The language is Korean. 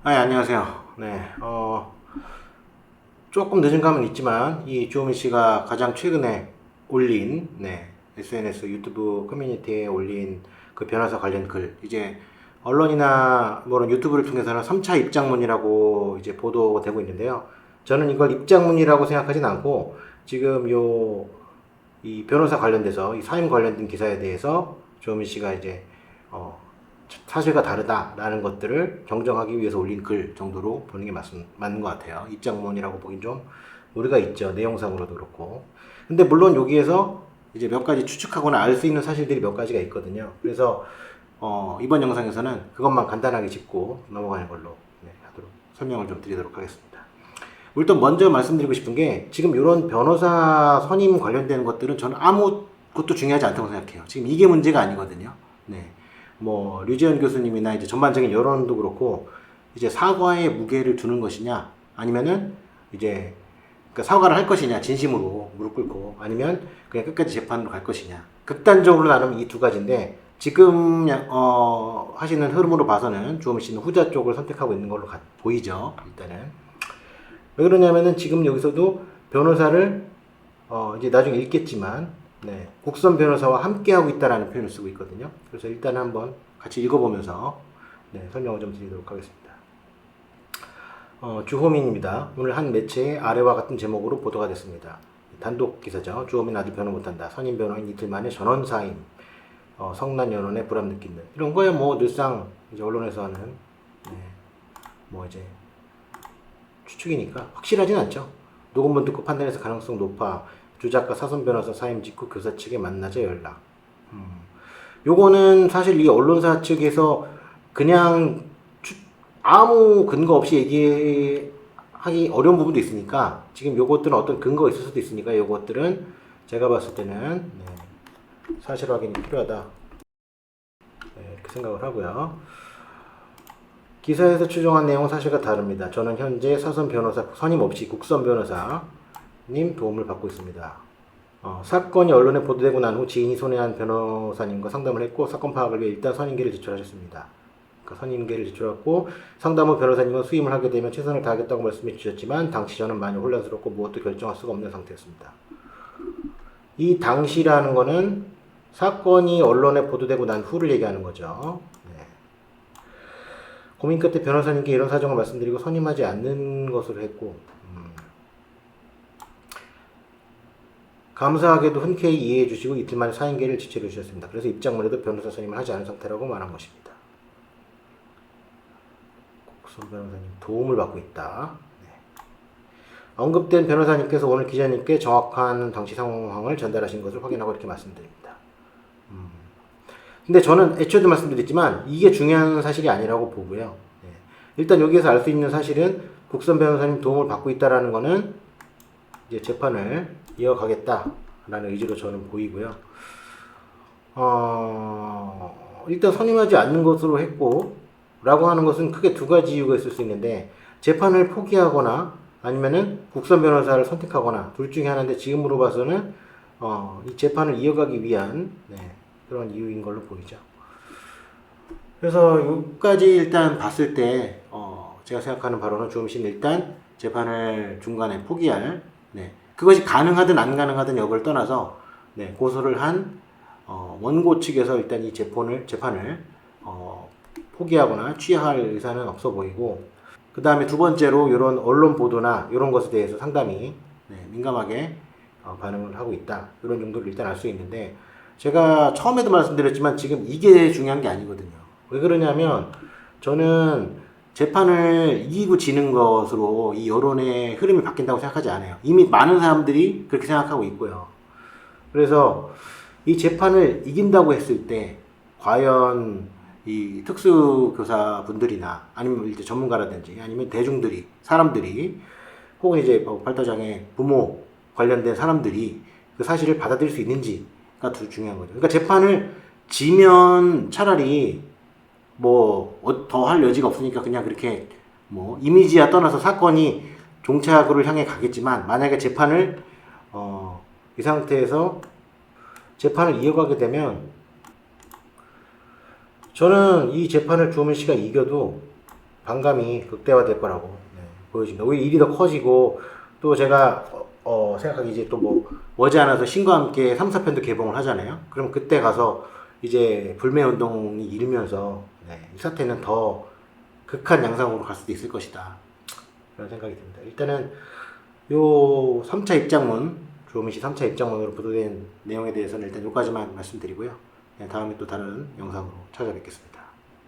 안녕하세요. 네, 조금 늦은 감은 있지만, 이 주호민 씨가 가장 최근에 올린, SNS, 유튜브 커뮤니티에 올린 그 변호사 관련 글, 이제 언론이나 뭐런 유튜브를 통해서는 3차 입장문이라고 이제 보도되고 있는데요. 저는 이걸 입장문이라고 생각하진 않고, 지금 이 변호사 관련돼서, 이 사임 관련된 기사에 대해서 주호민 씨가 이제, 어, 사실과 다르다라는 것들을 경정하기 위해서 올린 글 정도로 보는 게 맞는 것 같아요. 입장문이라고 보긴 좀 무리가 있죠. 내용상으로도 그렇고. 근데 물론 여기에서 이제 몇 가지 추측하거나 알 수 있는 사실들이 몇 가지가 있거든요. 그래서 이번 영상에서는 그것만 간단하게 짚고 넘어가는 걸로 하도록 설명을 좀 드리도록 하겠습니다. 일단 먼저 말씀드리고 싶은 게 지금 이런 변호사 선임 관련된 것들은 저는 아무것도 중요하지 않다고 생각해요. 지금 이게 문제가 아니거든요. 네. 뭐 류지연 교수님이나 이제 전반적인 여론도 그렇고 이제 사과에 무게를 두는 것이냐 아니면은 이제 그러니까 사과를 할 것이냐 진심으로 무릎 꿇고 아니면 그냥 끝까지 재판으로 갈 것이냐 극단적으로 나누면 이 두 가지인데 지금 하시는 흐름으로 봐서는 주호민 씨는 후자 쪽을 선택하고 있는 걸로 보이죠. 일단은 왜 그러냐면은 지금 여기서도 변호사를 이제 나중에 읽겠지만 국선 변호사와 함께하고 있다라는 표현을 쓰고 있거든요. 그래서 일단 한번 같이 읽어보면서 설명을 좀 드리도록 하겠습니다. 주호민입니다. 오늘 한 매체에 아래와 같은 제목으로 보도가 됐습니다. 단독 기사죠. 주호민 아직 변호 못한다. 선임 변호인 이틀 만에 전원 사임. 성난 연원에 불합 느끼는 이런 거에 뭐 늘상 이제 언론에서 하는 뭐 이제 추측이니까 확실하진 않죠. 녹음본 듣고 판단해서 가능성 높아. 주작가 사선 변호사 사임 직후 교사 측에 만나자 연락. 요거는 사실 이 언론사 측에서 그냥 아무 근거 없이 얘기하기 어려운 부분도 있으니까 지금 요것들은 어떤 근거가 있을 수도 있으니까 요것들은 제가 봤을 때는 사실 확인이 필요하다 이렇게 생각을 하고요. 기사에서 추정한 내용은 사실과 다릅니다. 저는 현재 사선 변호사 선임 없이 국선 변호사님 도움을 받고 있습니다. 사건이 언론에 보도되고 난 후 지인이 손해한 변호사님과 상담을 했고 사건 파악을 위해 일단 선임계를 제출하셨습니다. 그러니까 선임계를 제출했고 상담 후 변호사님은 수임을 하게 되면 최선을 다하겠다고 말씀해 주셨지만 당시 저는 많이 혼란스럽고 무엇도 결정할 수가 없는 상태였습니다. 이 당시라는 거는 사건이 언론에 보도되고 난 후를 얘기하는 거죠. 고민 끝에 변호사님께 이런 사정을 말씀드리고 선임하지 않는 것으로 했고 감사하게도 흔쾌히 이해해 주시고 이틀 만에 사인계를 지체해 주셨습니다. 그래서 입장문에도 변호사 선임을 하지 않은 상태라고 말한 것입니다. 국선 변호사님 도움을 받고 있다. 언급된 변호사님께서 오늘 기자님께 정확한 당시 상황을 전달하신 것을 확인하고 이렇게 말씀드립니다. 근데 저는 애초에도 말씀드렸지만 이게 중요한 사실이 아니라고 보고요. 일단 여기에서 알 수 있는 사실은 국선 변호사님 도움을 받고 있다라는 거는 이제 재판을 이어가겠다라는 의지로 저는 보이고요. 일단 선임하지 않는 것으로 했고 라고 하는 것은 크게 두 가지 이유가 있을 수 있는데 재판을 포기하거나 아니면은 국선 변호사를 선택하거나 둘 중에 하나인데 지금으로 봐서는 이 재판을 이어가기 위한 그런 이유인 걸로 보이죠. 그래서 여기까지 일단 봤을 때 제가 생각하는 바로는 주호민 씨는 일단 재판을 중간에 포기할 그것이 가능하든 안 가능하든 여부를 떠나서 고소를 한 원고 측에서 일단 이 재판을 포기하거나 취하할 의사는 없어 보이고 그 다음에 두 번째로 이런 언론 보도나 이런 것에 대해서 상당히 민감하게 반응을 하고 있다 이런 정도를 일단 알 수 있는데 제가 처음에도 말씀드렸지만 지금 이게 중요한 게 아니거든요. 왜 그러냐면 저는 재판을 이기고 지는 것으로 이 여론의 흐름이 바뀐다고 생각하지 않아요. 이미 많은 사람들이 그렇게 생각하고 있고요. 그래서 이 재판을 이긴다고 했을 때 과연 이 특수교사분들이나 아니면 이제 전문가라든지 아니면 대중들이 사람들이 혹은 이제 발달장애 부모 관련된 사람들이 그 사실을 받아들일 수 있는지가 더 중요한 거죠. 그러니까 재판을 지면 차라리 뭐 더 할 여지가 없으니까 그냥 그렇게 뭐 이미지야 떠나서 사건이 종착을 향해 가겠지만 만약에 재판을 이 상태에서 재판을 이어가게 되면 저는 이 재판을 주호민 씨가 이겨도 반감이 극대화될 거라고 보여집니다. 오히려 일이 더 커지고 또 제가 생각하기 이제 또 뭐 머지않아서 신과 함께 3, 4편도 개봉을 하잖아요. 그럼 그때 가서 이제 불매 운동이 일면서 이 사태는 더 극한 양상으로 갈 수도 있을 것이다. 그런 생각이 듭니다. 일단은 요 3차 입장문, 조미씨 3차 입장문으로 보도된 내용에 대해서는 일단 여기까지만 말씀드리고요. 다음에 또 다른 영상으로 찾아뵙겠습니다.